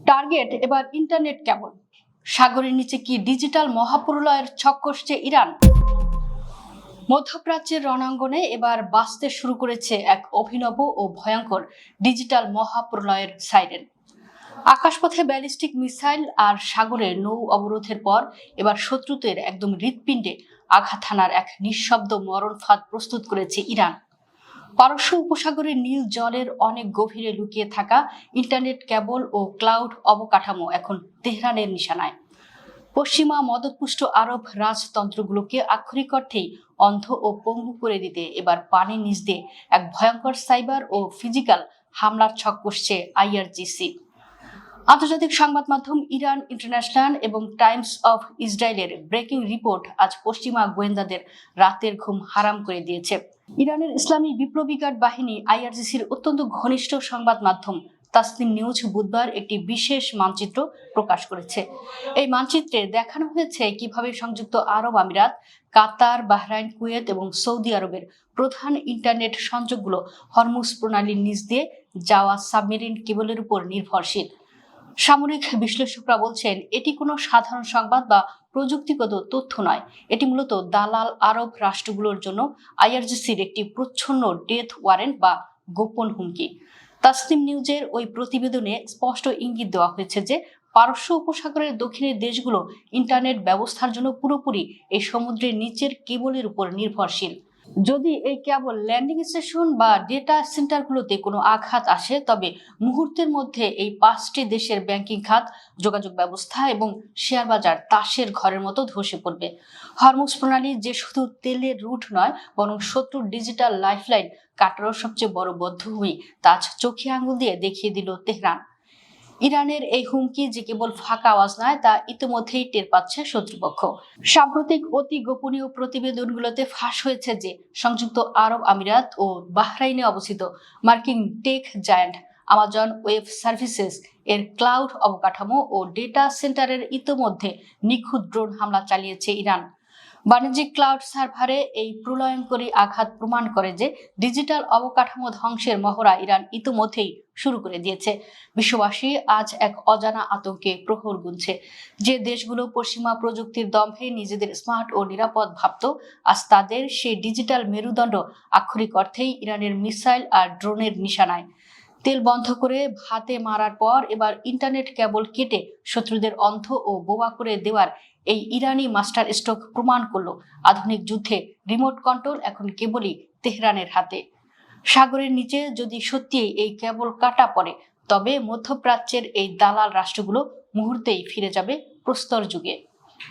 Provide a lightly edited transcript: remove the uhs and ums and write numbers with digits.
Target এবার internet কেবল। সাগরের নিচে কি ডিজিটাল মহাপ্রলয়ের ছক কষছে ইরান? মধ্যপ্রাচ্যের রণাঙ্গনে এবার বাজতে শুরু করেছে এক অভিনব ও ভয়ঙ্কর ডিজিটাল মহাপ্রলয়ের সাইরেন। আকাশপথে ব্যালিস্টিক মিসাইল আর সাগরে নৌ অবরোধের পর এবার শত্রুদের একদম হৃৎপিণ্ডে আঘাত হানার এক নিঃশব্দ মরণ ফাঁদ প্রস্তুত করেছে ইরান। পারস্য উপসাগরের নীল জলের অনেক গভীরে লুকিয়ে থাকা ইন্টারনেট কেবল ও ক্লাউড অবকাঠামো এখন তেহরানের নিশানায়। পশ্চিমা মদতপুষ্ট আরব রাজতন্ত্রগুলোকে আক্ষরিক অর্থেই অন্ধ ও পঙ্গু করে দিতে এবার পানির নিচ দিয়ে এক ভয়ঙ্কর সাইবার ও ফিজিক্যাল হামলার ছক কষছে আইআরজিসি। আন্তর্জাতিক সংবাদ মাধ্যম ইরান ইন্টারন্যাশনাল এবং টাইমস অফ ইসরায়েলের ব্রেকিং রিপোর্ট আজ পশ্চিমা গোয়েন্দাদের রাতের ঘুম হারাম করে দিয়েছে। ইরানের ইসলামী বিপ্লবী গার্ড বাহিনী আইআরজিসির অত্যন্ত ঘনিষ্ঠ সংবাদ মাধ্যম তাসনিম নিউজ বুধবার একটি বিশেষ মানচিত্র প্রকাশ করেছে। এই মানচিত্রে দেখানো হয়েছে কিভাবে সংযুক্ত আরব আমিরাত, কাতার, বাহরাইন, কুয়েত এবং সৌদি আরবের প্রধান ইন্টারনেট সংযোগগুলো হরমুজ প্রণালীর নিচ দিয়ে যাওয়া সাবমেরিন কেবলের উপর নির্ভরশীল। সামরিক বিশ্লেষকরা বলছেন, এটি কোনো সাধারণ সংবাদ বা প্রযুক্তিগত তথ্য নয়। এটি মূলত দালাল আরব রাষ্ট্রগুলোর জন্য আইআরজিসির একটি প্রচ্ছন্ন ডেথ ওয়ারেন্ট বা গোপন হুমকি। তাসনিম নিউজের ওই প্রতিবেদনে স্পষ্ট ইঙ্গিত দেওয়া হয়েছে যে পারস্য উপসাগরের দক্ষিণের দেশগুলো ইন্টারনেট ব্যবস্থার জন্য পুরোপুরি এই সমুদ্রের নিচের কেবলের উপর নির্ভরশীল। যদি এই কেবল ল্যান্ডিং স্টেশন বা ডেটা সেন্টারগুলোতে কোনো আঘাত আসে, তবে মুহূর্তের মধ্যে এই 5টি দেশের ব্যাংকিং খাত, যোগাযোগ ব্যবস্থা এবং শেয়ার বাজার তাসের ঘরের মতো ধসে পড়বে। হরমুজ প্রণালী যে শুধু তেলের রুট নয়, বরং শত্রুর ডিজিটাল লাইফলাইন কাটারও সবচেয়ে বড় বদ্ধভূমি, তা আজ চোখে আঙুল দিয়ে দেখিয়ে দিল তেহরান। ইরানের এই হুমকি যে কেবল ফাঁকা আওয়াজ নয়, তা ইতিমধ্যেই টের পাচ্ছে শত্রুপক্ষ। সাম্প্রতিক অতি গোপনীয় প্রতিবেদনগুলোতে ফাঁস হয়েছে যে সংযুক্ত আরব আমিরাত ও বাহরাইনে অবস্থিত মার্কিন tech giant Amazon web services এর ক্লাউড অবকাঠামো ও ডেটা সেন্টারের ইতিমধ্যে নিখুঁত ড্রোন হামলা চালিয়েছে ইরান। বাণিজ্যিক ক্লাউড সার্ভারে এই প্রলয়ঙ্করী আঘাত প্রমাণ করে যে ডিজিটাল অবকাঠামো ধ্বংসের মহড়া ইরান ইতিমধ্যেই শুরু করে দিয়েছে। বিশ্ববাসী আজ এক অজানা আতঙ্কে প্রহর গুনছে। যে দেশগুলো পশ্চিমা প্রযুক্তির দম্ভে নিজেদের স্মার্ট ও নিরাপদ ভাবত, আজ তাদের সেই ডিজিটাল মেরুদণ্ড আক্ষরিক অর্থেই ইরানের মিসাইল আর ড্রোনের নিশানায়। তেল বন্ধ করে ভাতে মারার পর এবার ইন্টারনেট কেবল কেটে শত্রুদের অন্ধ ও বোবা করে দেওয়ার এই ইরানি মাস্টার স্ট্রোক প্রমাণ করল আধুনিক যুদ্ধে রিমোট কন্ট্রোল এখন কেবলই তেহরানের হাতে। সাগরের নিচে যদি সত্যি এই কেবল কাটা পড়ে, তবে মধ্যপ্রাচ্যের এই দালাল রাষ্ট্রগুলো মুহূর্তেই ফিরে যাবে প্রস্তর যুগে।